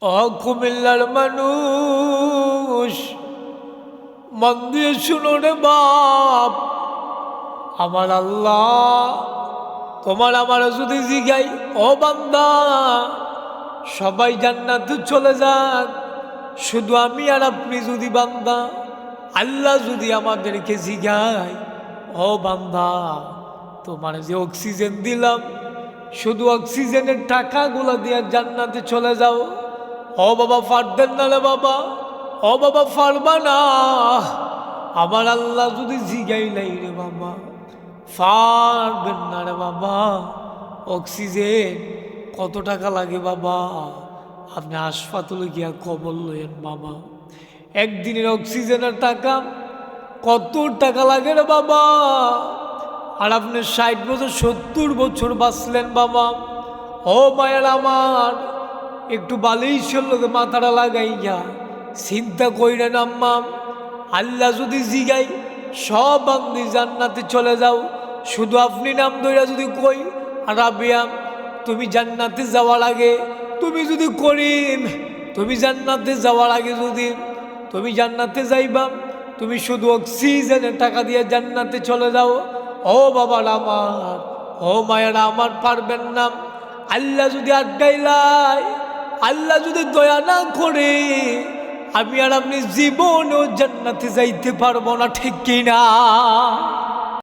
কুমিল্লার মানুষ মন দিয়ে শুনো রে বাপ, আমার আল্লাহ তোমার আমার যদি জিগাই ও বান্দা সবাই জান্নাতে চলে যান, শুধু আমি আর আপনি যদি বান্দা আল্লাহ যদি আমাদেরকে জিগায় ও বান্দা তোমার যে অক্সিজেন দিলাম শুধু অক্সিজেনের টাকাগুলো দিয়ে জান্নাতে চলে যাও, ও বাবা পারবেন না রে বাবা, ও বাবা পারবা না। আমার আল্লাহ যদি জিগাই নাই রে বাবা পারবেন না রে বাবা। অক্সিজেন কত টাকা লাগে বাবা, আপনি হাসপাতালে গিয়া খবর লইয়েন বাবা। একদিনের অক্সিজেনের টাকা কত টাকা লাগে রে বাবা, আর আপনি 60 বছর 70 বছর বাঁচলেন বাবা। ও মায়ের আমার একটু বালিশের লোকে মাথাটা লাগাইয়া চিন্তা কইরেন আম্মা, আল্লাহ যদি জিগাই সব বান্দি জান্নাতে চলে যাও, শুধু আপনি নাম ধইরা যদি কই রাবিয়া তুমি জান্নাতে যাওয়ার আগে তুমি যদি করিম তুমি জান্নাতে যাওয়ার আগে যদি তুমি জান্নাতে যাইবা, তুমি শুধু অক্সিজেনের টাকা দিয়ে জান্নাতে চলে যাও। ও বাবার আমার, ও মায়েরা আমার পারবেন না। আল্লাহ যদি আটকাইলাই, আল্লাহ যদি দয়া না করে আমি আর আপনি জীবনেও জান্নাতে যাইতে পারবো না, ঠিক কিনা?